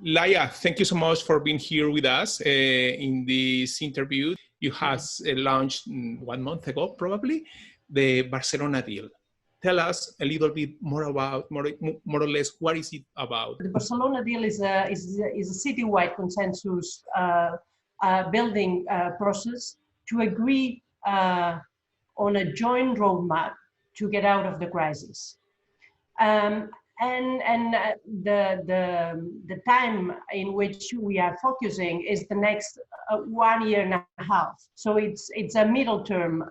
Laia, thank you so much for being here with us in this interview. You have launched 1 month ago, probably, the Barcelona Deal. Tell us a little bit more about, more or less, what is it about? The Barcelona Deal is a citywide consensus building process to agree on a joint roadmap to get out of the crisis. The time in which we are focusing is the next 1 year and a half. So it's a middle term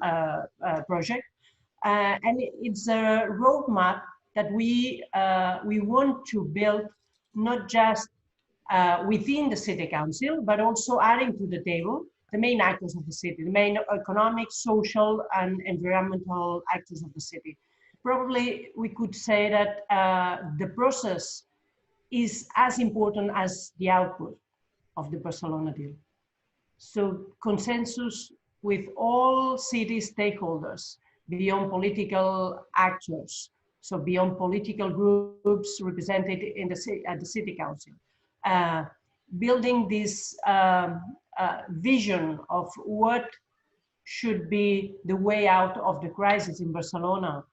project, and it's a roadmap that we want to build not just within the city council, but also adding to the table the main actors of the city, the main economic, social, and environmental actors of the city. Probably we could say that the process is as important as the output of the Barcelona Deal. So consensus with all city stakeholders, beyond political actors, so beyond political groups represented in at the city council, building this vision of what should be the way out of the crisis in Barcelona,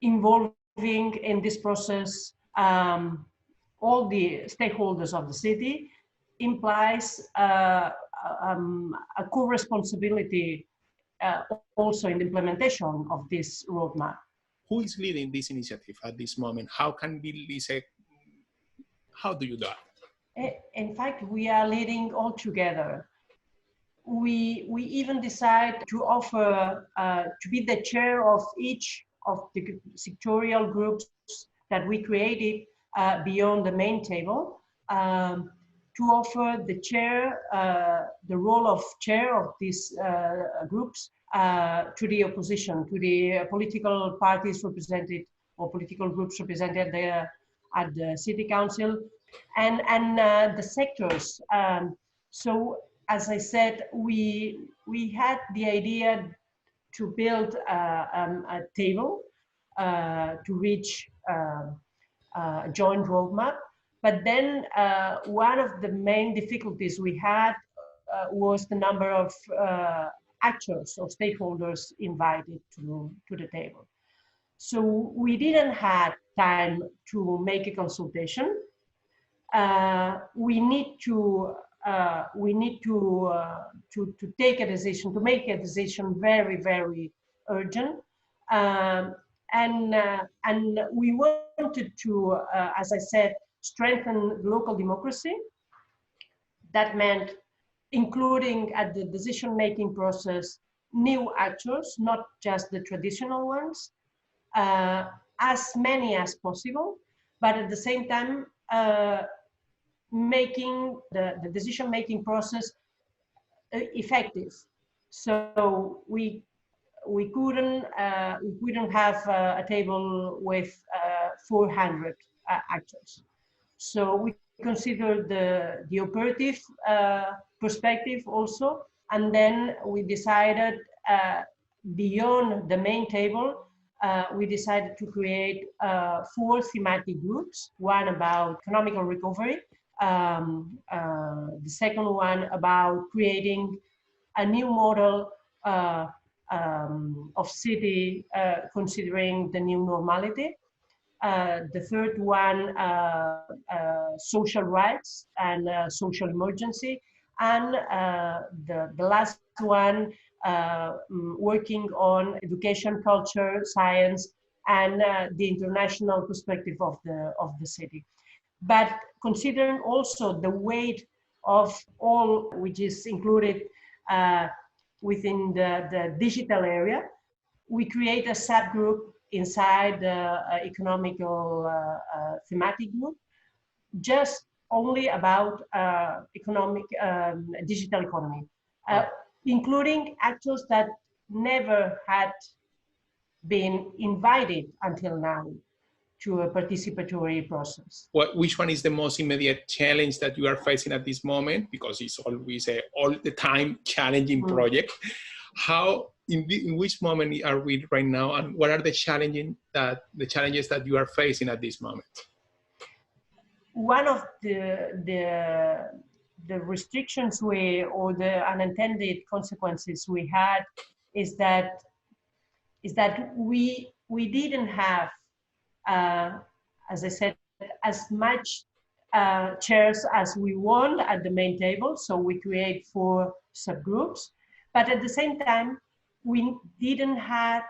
involving in this process all the stakeholders of the city, implies a co-responsibility also in the implementation of this roadmap. Who is leading this initiative at this moment? How can we say, how do you do that? In fact, we are leading all together. We even decide to offer to be the chair of each of the sectorial groups that we created beyond the main table, to offer the chair, the role of chair of these groups to the opposition, to the political parties represented or political groups represented there at the city council, and the sectors. So, as I said, we had the idea to build a table to reach a joint roadmap. But then one of the main difficulties we had was the number of actors or stakeholders invited to the table. So we didn't have time to make a consultation. We need to take a decision, to make a decision very, very urgent. And we wanted to, as I said, strengthen local democracy. That meant including at the decision-making process new actors, not just the traditional ones, as many as possible, but at the same time, making the decision-making process effective. So we couldn't have a table with 400 actors. So we considered the operative perspective also, and then we decided beyond the main table, we decided to create 4 thematic groups, one about economical recovery, the second one about creating a new model of city considering the new normality. The third one, social rights and social emergency. And the last one, working on education, culture, science, and the international perspective of the city. But considering also the weight of all which is included within the digital area, we create a subgroup inside the economical thematic group, just only about digital economy, including actors that never had been invited until now to a participatory process. Which one is the most immediate challenge that you are facing at this moment? Because it's always a all the time challenging project. How, in which moment are we right now, and what are the challenges that you are facing at this moment? one of the restrictions or the unintended consequences we had is that we didn't have, as I said, as much chairs as we want at the main table. So we create 4 subgroups, but at the same time, we didn't have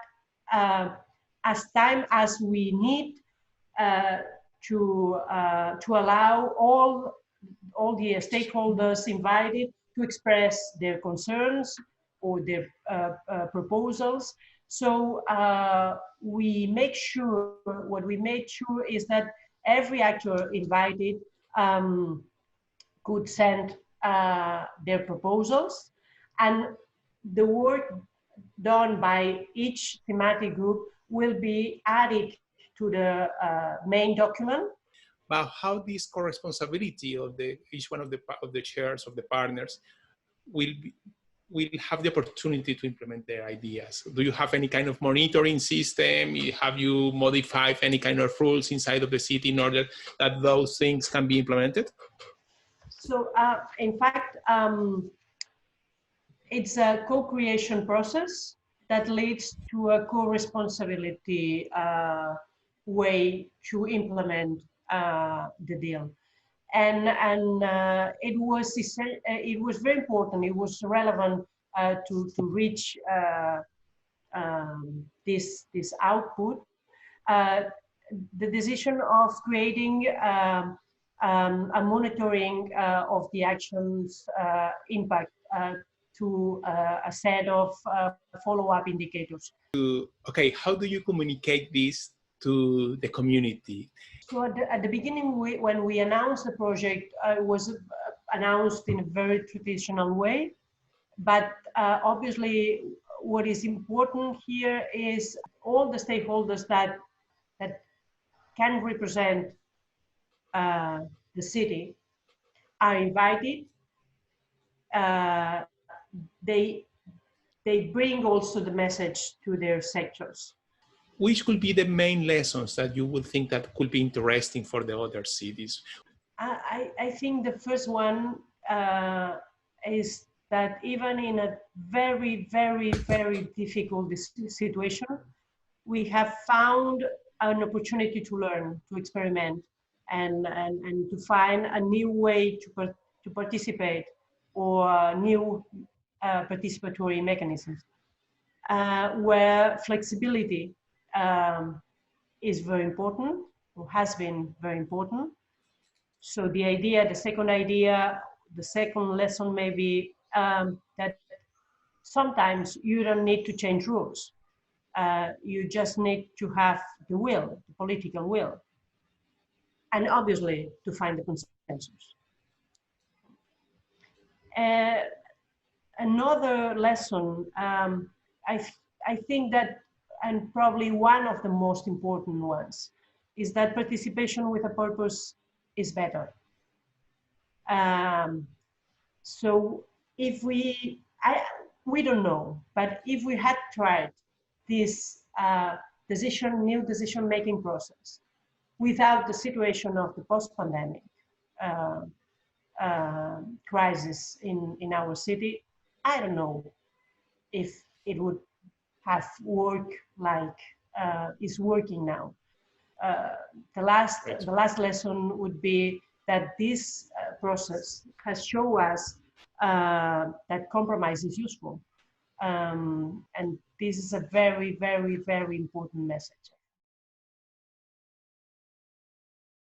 as time as we need to allow all the stakeholders invited to express their concerns or their proposals. So we make sure, what we made sure is that every actor invited could send their proposals, and the work done by each thematic group will be added to the main document. But how this co-responsibility of each one of the chairs of the partners will have the opportunity to implement their ideas? Do you have any kind of monitoring system? Have you modified any kind of rules inside of the city in order that those things can be implemented? So in fact, it's a co-creation process that leads to a co-responsibility way to implement the deal. And it was very important. It was relevant to reach this output. The decision of creating a monitoring of the actions impact to a set of follow-up indicators. Okay, how do you communicate this to the community? So at the beginning, when we announced the project, it was announced in a very traditional way. But obviously, what is important here is all the stakeholders that can represent the city are invited. They bring also the message to their sectors. Which could be the main lessons that you would think that could be interesting for the other cities? I think the first one is that even in a very, very, very difficult situation, we have found an opportunity to learn, to experiment, and to find a new way to participate, or new participatory mechanisms, where flexibility is very important, or has been very important. So the second lesson may be that sometimes you don't need to change rules. You just need to have the will, the political will, and obviously to find the consensus. Another lesson, I think that, and probably one of the most important ones, is that participation with a purpose is better. So if we don't know, but if we had tried this new decision-making process without the situation of the post-pandemic crisis in our city, I don't know if it would have worked like it's working now. The last lesson would be that this process has shown us that compromise is useful. And this is a very, very, very important message.